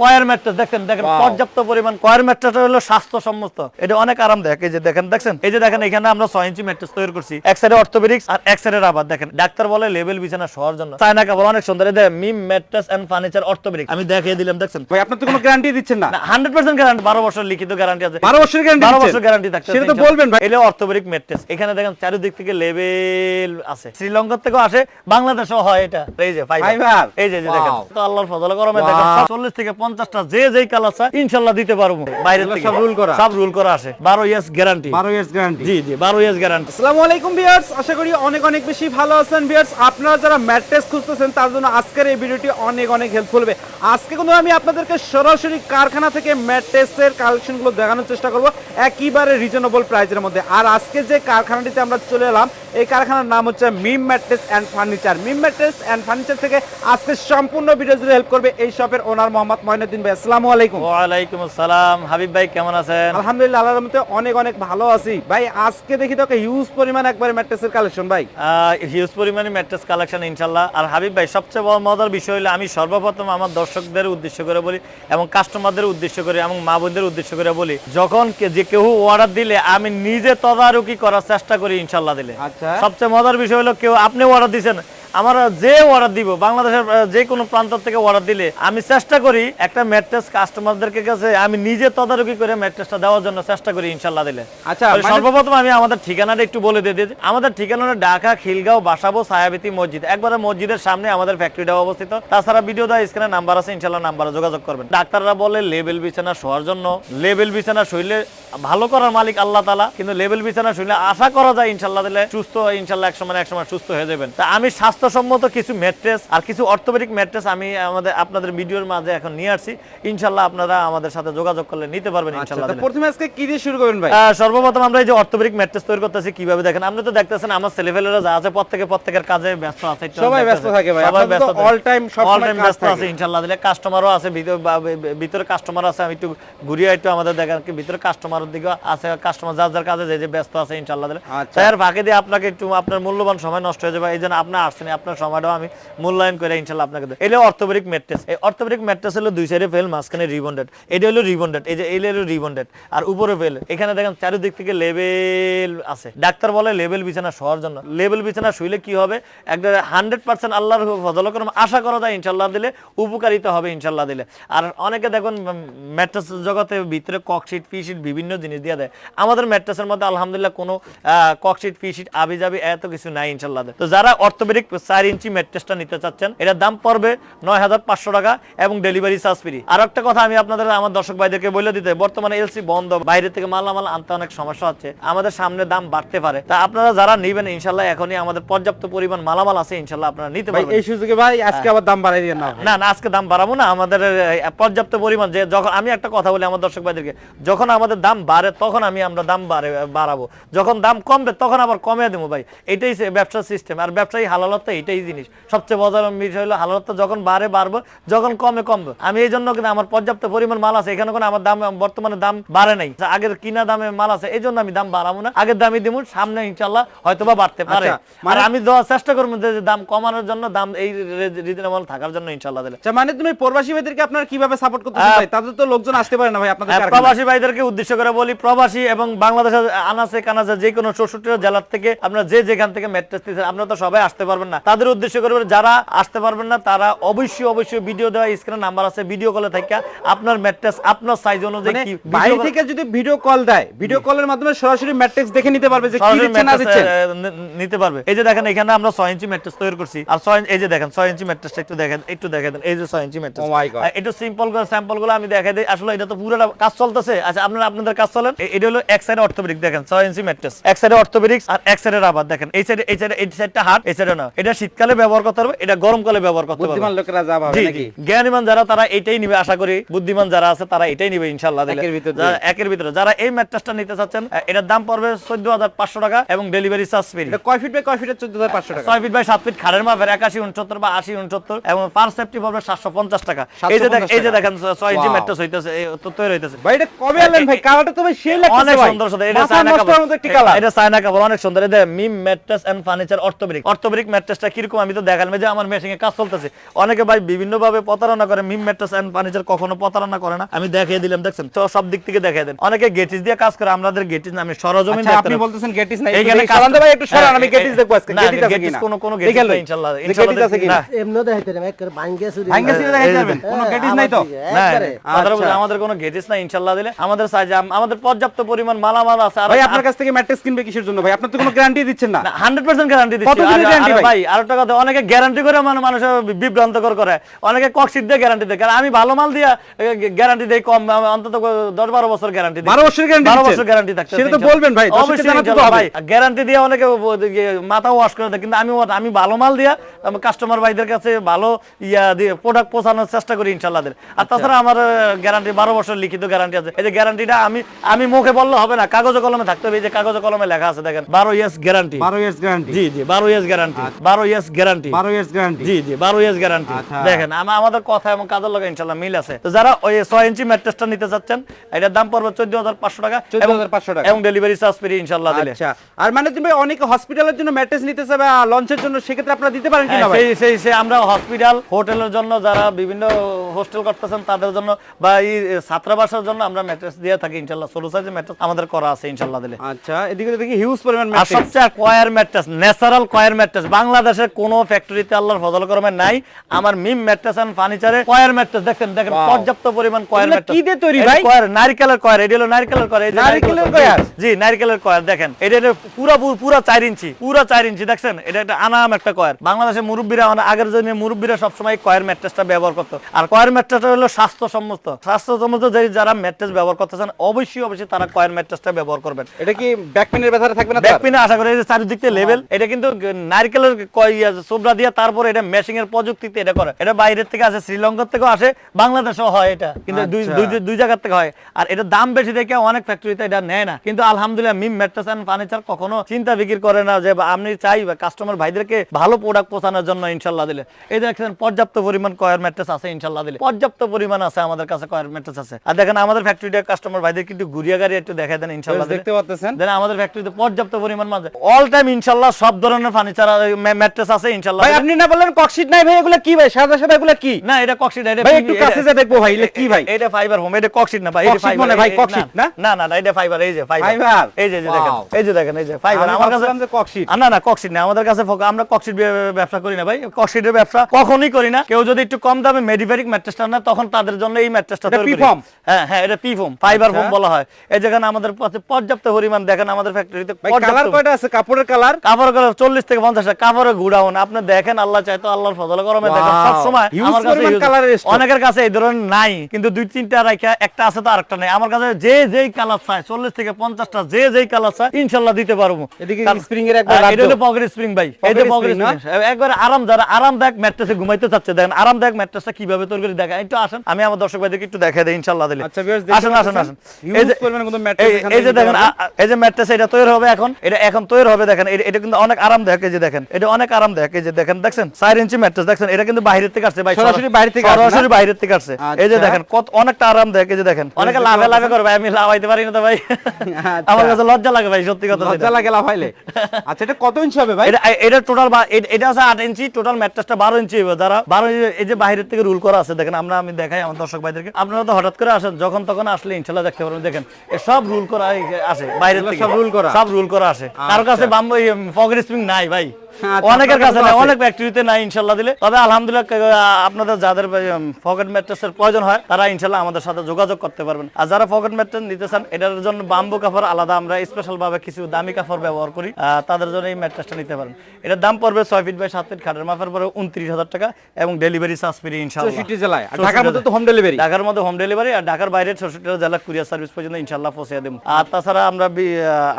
Choir mattress দেখেন পর্যাপ্ত পরিমাণ কয়ার ম্যাট্রেসটা হলো স্বাস্থ্যসম্মত। এটা অনেক আরামদায়ক। এই যে দেখেন এখানে আমরা 6 ইঞ্চি ম্যাট্রেস তৈরি করছি। এক সাইডে অর্থোপেডিক্স আর এক সাইডে রাবার। দেখেন ডাক্তার বলে লেভেল বিছানা শোয়ার জন্য। চায়না কাপড় অনেক সুন্দর। এই মিম ম্যাট্রেস এন্ড ফার্নিচার অর্থোপেডিক্স আমি দেখিয়ে দিলাম। দেখেন ভাই আপনি তো কোনো গ্যারান্টি দিচ্ছেন না। 100% গ্যারান্টি, 12 বছর লিখিত গ্যারান্টি আছে। 12 বছরের গ্যারান্টি 12 বছর গ্যারান্টি থাকছে। সেটা তো বলবেন ভাই। এটা অর্থোপেডিক ম্যাট্রেস। এখানে দেখেন চারিদিক থেকে লেভেল আছে। শ্রীলঙ্কা থেকেও আসে, বাংলাদেশেও হয় এটা। এই যে ফাইবার, এই যে দেখেন তো আল্লাহর ফজলে গরমে দেখেন 40 থেকে 50টা যে যেই কালার আছে ইনশাআল্লাহ দিতে পারবো। বাইরে থেকে সব রুল করা আসে। 12 ইয়ার্স গ্যারান্টি। 12 years guarantee. জি 12 ইয়ার্স গ্যারান্টি। আসসালামু আলাইকুম ভিউয়ার্স, আশা করি অনেক বেশি ভালো আছেন ভিউয়ার্স। আপনারা যারা ম্যাট্রেস খুঁজতেছেন তার জন্য আজকের এই ভিডিওটি অনেক হেল্পফুল হবে। আজকে কিন্তু আমি আপনাদেরকে সরাসরি কারখানা থেকে ম্যাট্রেসের কালেকশনগুলো দেখানোর চেষ্টা করব একেবারে রিজনেবল প্রাইসের মধ্যে। আর আজকে যে কারখানাটিতে আমরা চলে এলাম, এই কারখানার নাম হচ্ছে Mim mattress and furniture. Mim mattress and furniture থেকে আজকে সম্পূর্ণ ভিডিও জুড়ে হেল্প করবে এই শপের ওনার মোহাম্মদ মঈনুদ্দিন ভাই। আসসালামু আলাইকুম। ওয়া আলাইকুম আসসালাম। হাবিব ভাই কেমন আছেন? আলহামদুলিল্লাহ, আল্লাহর রহমতে অনেক ভালো আছি ভাই। আজকে দেখি তো একটা হিউজ পরিমাণ একবারে ম্যাট্রেসের কালেকশন ভাই। হিউজ পরিমাণে ম্যাট্রেস কালেকশন ইনশাআল্লাহ। আর হাবিব ভাই সবচেয়ে বড় মজার বিষয় হলো আমি সর্বপ্রথম আমার দর্শকদের উদ্দেশ্য করে বলি এবং কাস্টমারদের উদ্দেশ্য করে এবং মা বোনদের উদ্দেশ্য করে বলি, যখন যে কেউ অর্ডার দিলে আমি নিজে তদারকি করার চেষ্টা করি ইনশাআল্লাহ দিলে। আচ্ছা, সবচেয়ে মজার বিষয় হলো কেউ আপনি অর্ডার দিবেন, আমরা যে অর্ডার দিব বাংলাদেশের যে কোনো প্রান্ত থেকে অর্ডার দিলে আমি চেষ্টা করি একটা ম্যাট্রেস কাস্টমারদের কাছে আমি নিজে তদারকি করে ম্যাট্রেসটা দেওয়ার জন্য চেষ্টা করি ইনশাআল্লাহ দিলে। আচ্ছা, সর্বপ্রথম আমি আমাদের ঠিকানাটা একটু বলে দিয়ে দিই। আমাদের ঠিকানাটা ঢাকা খিলগাঁও বাসাবো ছায়াবীথি মসজিদ, একবারে মসজিদের সামনে আমাদের ফ্যাক্টরিটা অবস্থিত। তাছাড়া ভিডিও দেওয়া স্ক্রিনে নাম্বার আছে, ইনশাআল্লাহ নাম্বারে যোগাযোগ করবেন। ডাক্তাররা বলে লেভেল বিছানা শোয়ার জন্য, লেভেল বিছানা শুইলে ভালো করার মালিক আল্লাহ তাআলা, কিন্তু লেভেল বিছানা শুইলে আশা করা যায় ইনশাআল্লাহ দিলে সুস্থ ইনশাআল্লাহ একসময় সুস্থ হয়ে যাবেন। তা আমি স্বাস্থ্যসম্মত কিছু ম্যাট্রেস আর কিছু অর্থোপেডিক ম্যাট্রেস আমি আপনাদের ভিডিওর মাঝে এখন নিয়ে আসছি। ইনশাআল্লাহ আপনারা আমাদের সাথে যোগাযোগ করলে নিতে পারবেন ইনশাআল্লাহ। প্রথমে আজকে কি দিয়ে শুরু করবেন ভাই? সর্বপ্রথম আমরা এই যে অর্থোপেডিক ম্যাট্রেস তৈরি করতেছি কিভাবে দেখেন। আপনি তো দেখতেছেন আমার ছেলেপেলেরা যা আছে প্রত্যেকের কাজে ব্যস্ত আছে। সবাই ব্যস্ত থাকে ভাই, সবাই ব্যস্ত, অল টাইম ব্যস্ত আছে ইনশাআল্লাহ দিলে। কাস্টমারও আছে, ভিতরে কাস্টমার আছে। আমি একটু ঘুরিয়ে একটু আমাদের দেখেন কি ভিতরে কাস্টমারের দিকে আছে, কাস্টমার যার কাজে যে ব্যস্ত আছে ইনশাআল্লাহ দিলে। তাই আর ফাঁকে দিয়ে আপনাকে একটু আপনার মূল্যবান সময় নষ্ট হয়ে যাবে, এই জন্য আপনি আসছেন, আপনার সময়টাও আমি মূল্যায়ন করে ইনশাআল্লাহ আপনাকে দেব। এটা অর্থোপেডিক ম্যাট্রেস। এই অর্থোপেডিক ম্যাট্রেস হলো দুই সাইডে ফেল, মাঝখানে রিবন্ডেড। এটা হলো রিবন্ডেড, এই যে এইটা হলো রিবন্ডেড আর উপরে ফেল। এখানে দেখেন চারিদিক থেকে লেভেল আছে। ডাক্তার বলে লেভেল বিছানা শোয়ার জন্য। লেভেল বিছানা শুইলে কি হবে, একটা 100% আল্লাহর ফজল করম আশা করা যায় ইনশাআল্লাহ দিলে উপকারিতা হবে ইনশাআল্লাহ দিলে। আর অনেকে দেখুন ম্যাট্রেস জগতে ভিতরে ককশিট ফিশিট বিভিন্ন জিনিস দিয়ে দেয়। আমাদের ম্যাট্রেসের মধ্যে আলহামদুলিল্লাহ কোনো ককশিট ফিশিট আবি যাবি এত কিছু নাই ইনশাআল্লাহ। তো যারা অর্থোপেডিক 4 ইঞ্চি ম্যাট্রেসটা নিতে চাচ্ছেন, এটার দাম পড়বে 9500 টাকা এবং ডেলিভারি চার্জ ফ্রি। আর একটা কথা আমি আপনাদের আমার দর্শক ভাইদেরকে বলে দিতে, বর্তমানে এলসি বন্ধ, বাইরে থেকে মালামাল আনতে অনেক সমস্যা হচ্ছে, আমাদের সামনে দাম বাড়তে পারে। তা আপনারা যারা নেবেন ইনশাআল্লাহ এখনই আমাদের পর্যাপ্ত পরিমাণ মালামাল আছে ইনশাআল্লাহ আপনারা নিতে পারবেন। এই সুযোগে ভাই আজকে আবার দাম বাড়াই দিবেন না? না আজকে দাম বাড়াবো না, আমাদের পর্যাপ্ত পরিমাণ যে যখন আমি একটা কথা বলি আমার দর্শক ভাইদেরকে, যখন আমাদের দাম বাড়ে তখন আমরা দাম বাড়াবো, যখন দাম কমবে তখন আবার কমিয়ে দেবো ভাই। এটাই ব্যবসার সিস্টেম। আর ব্যবসায়ী হালালতা এটাই জিনিস সবচেয়ে মজার বিষয় হলো হালালতা যখন বাড়বে, যখন কমবে। আমি এই জন্য কিন্তু আমার পর্যাপ্ত পরিমাণ মাল আছে, এখানে কোনো আমার দাম বর্তমানে দাম বাড়ে নাই। আগের কিনা দামে মাল আছে, এই জন্য আমি দাম বাড়াবো না, আগের দামই দিব। সামনে ইনশাআল্লাহ হয়তোবা বাড়তে পারে। মানে আমি দেওয়ার চেষ্টা করবো যে দাম কমানোর জন্য, দাম এই রিজনেবল থাকার জন্য ইনশাআল্লাহ দিলে। মানে তুমি প্রবাসী ভাইদেরকে আপনারা কিভাবে সাপোর্ট করতেছেন ভাই? তাদের তো লোকজন আসতে পারে না ভাই আপনাদের কারখানায়। প্রবাসী ভাইদেরকে উদ্দেশ্য করে বলি, প্রবাসী এবং বাংলাদেশের আনাচে কানাচে যে কোনো 64 জেলার থেকে আপনারা যেখান থেকে ম্যাট্রেস দিচ্ছেন, আপনারা তো সবাই আসতে পারবেন না। তাদের উদ্দেশ্য করে যারা আসতে পারবেন না তারা অবশ্যই ভিডিও দেওয়া স্ক্রিনে নাম্বার আছে, ভিডিও কলে থেকে আপনার ম্যাট্রেস আপনার সাইজ অনুযায়ী কি বাইরে থেকে যদি ভিডিও কল দেয়, ভিডিও কলের মাধ্যমে সরাসরি ম্যাট্রেস দেখে নিতে পারবে যে কি দিচ্ছেন না দিচ্ছেন নিতে পারবে। এই যে দেখেন এখানে আমরা 6 ইঞ্চি ম্যাট্রেস তৈরি করছি। আর 6 এই যে দেখেন 6 ইঞ্চি ম্যাট্রেসটা একটু দেখেন এই যে 6 ইঞ্চি ম্যাট্রেস। ও মাই গড, একটু সিম্পল করে স্যাম্পল গুলো আমি দেখাই দেই। আসলে এটা তো পুরোটা কাজ চলতেছে। আচ্ছা আপনাদের কাজ চলেন। এটা হলো এক সাইডে অর্থোপেডিক, দেখেন 6 ইঞ্চি ম্যাট্রেস, এক সাইডে অর্থোপেডিক্স আর এক সাইডে রাবার। দেখেন এই সাইডটা হার্ড, এই সাইডে না। এটা শীতকালে ব্যবহার করতে পারবে, এটা গরমকালে ব্যবহার করতে পারবে। বুদ্ধিমান লোকেরা যা ভাবে নাকি, জ্ঞানীমান যারা তারা এটাই নিবে, আশা করি বুদ্ধিমান যারা আছে তারা এটাই নিবে ইনশাআল্লাহ। একের ভিতরে যারা এই ম্যাট্রেসটা নিতে চাচ্ছেন, এটার দাম পড়বে 14500 টাকা এবং ডেলিভারি চার্জ ফ্রি। এটা কয় ফিট বাই কয় ফিটের 14500 টাকা? 6 ফিট বাই 7 ফিট খাড়ের মাপের 81 69 বা 80 69 এবং পার সেফটি পড়বে 750 টাকা। এই যে দেখেন 6 ইঞ্চি ম্যাট্রেস হইতেছে, তৈরি হইতেছে ভাই। এটা কবে আনলেন ভাই? কালারটা তো ভাই সেই লাগতেছে, অনেক সুন্দর সুন্দর। এটা চায়না কাপড়, এটা চায়না কাপড় অনেক সুন্দর। এটা মিম ম্যাট্রেস এন্ড ফার্নিচার অর্থোপেডিক ম্যাট্রেসটা কিরকম আমি তো দেখালাম যে আমার মেশিং এ কাজ চলতেছে। অনেকে ভাই বিভিন্ন ভাবে প্রতারণা করে, মিম ম্যাট্রেস এন্ড ফার্নিচার কখনো প্রতারণা করে না। আমি দেখিয়ে দিলাম, দেখছেন তো সব দিক থেকে দেখিয়ে দেন। অনেকে গেটিস দিয়ে কাজ করে, আমাদের গেটিস না, আমি সরজমিন দেখতে। আপনি বলতেছেন গেটিস নাই, এইখানে সরান ভাই একটু সরান, আমি গেটিস দেখব আজকে। গেটিস আছে কিনা কোনো গেটিস নাই ইনশাআল্লাহ, গেটিস আছে কিনা এমনো দেখাইতে না, একবার ভাঙ্গে চুরি ভাঙ্গে চুরি দেখাইতে যাবেন, কোনো গেটিস নাই তো? না, আমাদের কোনো গেটিস নাই ইনশাআল্লাহ দিলে। আমাদের সাইজে আমাদের পর্যাপ্ত পরিমাণ মালামাল আছে। আর ভাই আপনার কাছ থেকে ম্যাট্রেস কিনবে কিসের জন্য ভাই? আপনি তো কোনো গ্যারান্টি দিচ্ছেন না। 100% গ্যারান্টি দিচ্ছি। কতদিনের গ্যারান্টি ভাই? আর একটা কথা, অনেকে গ্যারান্টি করে মানুষ বিভ্রান্তকর করে, অনেকে ককশিট দিয়ে গ্যারান্টি দেয়। কারণ আমি ভালো মাল দিয়ে গ্যারান্টি দেই কম, অন্তত 10-12 বছর গ্যারান্টি দিই। 12 বছর গ্যারান্টি 12 বছর গ্যারান্টি থাকছে। সেটা তো বলবেন ভাই, অবশ্যই জানাতে তো হবে। গ্যারান্টি দিয়ে অনেকে মাথা ওয়াশ করে দেয়, কিন্তু আমি ভালো মাল দিয়া কাস্টমার ভাইদের কাছে ভালো দিয়ে প্রোডাক্ট পৌঁছানোর চেষ্টা করি ইনশাআল্লাহ। আর তাছাড়া আমার গ্যারান্টি 12 বছর লিখিত গ্যারান্টি আছে। এই যে গ্যারান্টিটা আমি মুখে বললে হবে না, কাগজে কলমে থাকতে হবে। এই যে কাগজে কলমে লেখা আছে দেখেন, 12 ইয়ার্স গ্যারান্টি। 12 years guarantee? জি জি, 12 years guarantee. 12 years guarantee. 12 years guarantee? জি জি, 12 ইয়ার্স গ্যারান্টি। দেখেন আমাদের কথা এবং কাজের লগে ইনশাআল্লাহ মিল আছে। তো যারা ওই 6 ইঞ্চি ম্যাট্রেসটা নিতে চাচ্ছেন, এটার দাম পড়বে 14500 টাকা, 14500 টাকা এবং ডেলিভারি চার্জ ফ্রি ইনশাআল্লাহ দিলে। আচ্ছা, আর মানে তুমি অনেকে হসপিটালের জন্য ম্যাট্রেস নিতে চাবে লঞ্চের জন্য, সেক্ষেত্রে আপনারা দিতে পারেন কিনা ভাই? সেই আমরা হসপিটাল, হোটেলের জন্য, যারা বিভিন্ন হোস্টেল করতেছেন তাদের জন্য, বা এই ছাত্রাবাসের জন্য আমরা ম্যাট্রেস দিয়ে থাকি ইনশাআল্লাহ। ছোট সাইজের ম্যাট্রেস আমাদের করা আছে ইনশাআল্লাহ দিলে। আচ্ছা, এদিকে দেখি হিউজ পরিমাণ আর ম্যাট্রেস। সবচেয়ে choir mattress, natural choir mattress বাংলাদেশের কোনো ফ্যাক্টরিতে আল্লাহর ফজল করমে নাই। আমার মিম ম্যাট্রেস এন্ড ফার্নিচারে কয়ার ম্যাট্রেস দেখেন পর্যাপ্ত পরিমাণ কয়ার ম্যাট্রেস। কি দিয়ে তৈরি ভাই? কয়ার, নারকেলের কয়ার। এটা হলো নারকেলের কয়ার। এই যে নারকেলের কয়ার? জি, নারকেলের কয়ার। দেখেন এটা পুরা 4 ইঞ্চি, পুরা 4 ইঞ্চি দেখছেন। এটা একটা আনাম একটা কয়ার। বাংলাদেশের মুরব্বীরা, আগের জন্য মুরব্বীরা সবসময় কয়ার ম্যাট্রেসটা ব্যবহার করতো। আর কয়ার ম্যাট্রেসটা হলো স্বাস্থ্যসম্মত। যারা ম্যাট্রেস ব্যবহার করতেছেন অবশ্যই তারা কয়ার ম্যাট্রেসটা ব্যবহার করবেন। এটা কি ব্যাক পেনের ব্যথা থাকবে না? ব্যাক পেনে আশা করি। এই যে চারিদিক থেকে লেভেল, এটা কিন্তু নারকেলের সোবরা দিয়ে তারপরে এটা মেশিং এর প্রযুক্তিতে এটা করে। এটা বাইরের থেকে আসে, শ্রীলঙ্কা থেকেও আসে, বাংলাদেশেও হয় এটা, কিন্তু দুই জায়গা থেকে হয়। আর এটা দাম বেশি দেখে অনেক ফ্যাক্টরিতে এটা নেয় না। কিন্তু আলহামদুলিল্লাহ মিম ম্যাট্রেস এন্ড ফার্নিচার কখনো চিন্তা ফিকির করে না যে আপনি চাই কাস্টমার ভাইদেরকে ভালো প্রোডাক্ট পৌঁছানোর জন্য ইনশাআল্লাহ দিলে। এই দেখেন পর্যাপ্ত পরিমাণ কয়ার ম্যাট্রেস আছে ইনশাআল্লাহ দিলে, পর্যাপ্ত পরিমাণ আছে আমাদের কাছে কয়ার ম্যাট্রেস আছে। আর দেখেন আমাদের ফ্যাক্টরিতে কাস্টমার ভাইদের কিন্তু ঘুরিয়া গাড়ি একটু দেখায় দেন ইনশাআল্লাহ দেখতে পাচ্ছেন। দেন আমাদের ফ্যাক্টরিতে পর্যাপ্ত পরিমাণ মাঝে অল টাইম ইনশাআল্লাহ সব ধরনের ফার্নিচার ম্যাট্রেস আছে ইনশাআল্লাহ। ভাই আপনি না বললেন ককশিট নাই ভাই, এগুলা কি ভাই? সাদা সাদা এগুলা কি? না, এটা ককশিট। এটা ভাই একটু কাছে যা দেখবো ভাই, এটা কি ভাই? এটা ফাইবার হোম, এটা ককশিট না ভাই, এটা ফাইবার। ভাই ককশিট না? না না, এটা ফাইবার। এই যে ফাইবার, এই যে দেখেন, এই যে দেখেন, এই যে ফাইবার। আমার কাছে ককশিট না না, ককশিট না আমাদের কাছে। আমরা ককশিট ব্যবসা করি না ভাই, ককশিটের ব্যবসা কখনোই করি না। কেউ যদি একটু কম দামে মেডিফেরিক ম্যাট্রেসটা না, তখন তাদের জন্য এই ম্যাট্রেসটা তৈরি করি। হ্যাঁ হ্যাঁ, এটা পি ফোম, ফাইবার ফোম বলা হয়। এই যেখানে আমাদের পর্যাপ্ত পরিমাণ দেখেন আমাদের ফ্যাক্টরিতে। কালার কয়টা আছে? কাপড়ের কালার 40 থেকে 50 কাপড়ের গুড়াউন। আপনি দেখেন, আল্লাহ চাইতো আল্লাহর ফজলে গরমে দেখেন সব সময় আমার কাছে অনেকের কাছে এই ধরনের নাই, কিন্তু 2-3টা রাখা একটা আছে তো আরেকটা নাই। আমার কাছে যেই কালার চাই 40 থেকে 50টা যেই কালার চাই ইনশাআল্লাহ দিতে পারবো। এদিকে স্প্রিং এর একবার এটা হলো পকেট স্প্রিং ভাই। এই যে পকেট স্প্রিং একবার আরামদায়ক ম্যাট্রেসে ঘুমাইতে চাচ্ছে, দেখেন আরামদায়ক ম্যাট্রেসটা কিভাবে তৈরি করে দেখায়। একটু আসেন, আমি আমার দর্শক ভাইদেরকে একটু দেখাই দেই ইনশাআল্লাহ দিলে। আচ্ছা ভিউয়ার্স, আসেন। এই যে দেখেন, এই যে ম্যাট্রেস এটা তৈরি হবে এখন, এটা এখন তৈরি হবে। দেখেন এটা কিন্তু অনেক আরামদায়ক। এই যে দেখেন, এটা অনেক আরামদায়ক। এই যে দেখেন, দেখছেন 4 ইঞ্চি ম্যাট্রেস দেখছেন। এটা কিন্তু বাইরের থেকে আসছে ভাই, সরাসরি বাইরে থেকে আসছে। এই যে দেখেন কত অনেকটা আরামদায়ক। এই যে দেখেন, অনেকে লাভে করে ভাই, আমি লাভাইতে পারি না তো ভাই। আমার কাছে লজ্জা লাগে ভাই, সত্যি কথা। লজ্জা লাগে লাভাইলে? আচ্ছা, এটা কত ইঞ্চি হবে ভাই? এটা টোটাল এটা আছে 8 ইঞ্চি, টোটাল ম্যাট্রেসটা 12 ইঞ্চি হবে। যারা 12 ইঞ্চি, এই যে বাইরের থেকে রুল করা আছে দেখেন। আমি দেখাই আমার দর্শক ভাইদেরকে। আপনারা তো হঠাৎ করে আসেন, যখন তখন আসলে ইনশাআল্লাহ দেখতে পারবেন। দেখেন সব রুল করা আসে বাইরের থেকে, সব রুল করা আসে। কারো কাছে পকেট স্প্রিং নাই ভাই, অনেকের কাছে নাই, অনেক ফ্যাক্টরিতে নাই ইনশাআল্লাহ দিলে। তবে আলহামদুলিল্লাহ আপনাদের যাদের পকেট ম্যাট্রেসের প্রয়োজন হয় তারা ইনশাআল্লাহ আমাদের সাথে যোগাযোগ করতে পারবেন। আর যারা পকেট ম্যাট্রেস নিতে চান, এটার জন্য বাম্বু কাপড় আলাদা, আমরা স্পেশাল ভাবে কিছু দামি কাপড় ব্যবহার করি, তাদের জন্য এই ম্যাট্রেসটা নিতে পারেন। এটার দাম পড়বে 6 ফিট বাই 7 ফিট, খাটের মাপের পরে 29,000 টাকা, এবং ডেলিভারি চার্জ ফ্রি ইনশাআল্লাহ। 64 জেলায়। আর ঢাকার মধ্যে তো হোম ডেলিভারি? ঢাকার মধ্যে হোম ডেলিভারি, আর ঢাকার বাইরে 66 জেলা কুরিয়ার সার্ভিস পর্যন্ত ইনশাআল্লাহ পৌঁছে দেব। আর তাছাড়া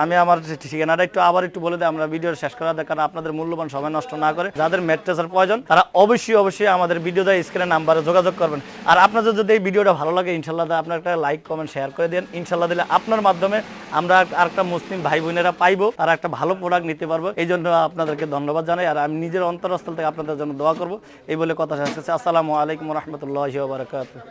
আমি আমার ঠিকানাটা আবার একটু বলে দিই, আমরা ভিডিও শেষ করা দেয়, কারণ আপনাদের মূল্যবান সময় নষ্ট না করে যাদের ম্যাট্রেসের প্রয়োজন তারা অবশ্যই আমাদের ভিডিওতে স্ক্রিনে নাম্বারে যোগাযোগ করবেন। আর আপনাদের যদি এই ভিডিওটা ভালো লাগে ইনশাআল্লাহ আপনারা একটা লাইক কমেন্ট শেয়ার করে দেন ইনশাআল্লাহ দিলে আপনার মাধ্যমে আমরা আরেকটা মুসলিম ভাই বোনেরা পাইবো, আর একটা ভালো প্রোডাক্ট নিতে পারবো। এই জন্য আপনাদেরকে ধন্যবাদ জানাই, আর আমি নিজের অন্তরস্থল থেকে আপনাদের জন্য দোয়া করবো। এই বলে কথা শেষ করছি। আসসালামু আলাইকুম ওয়া রাহমাতুল্লাহি ওয়া বারাকাতুহু।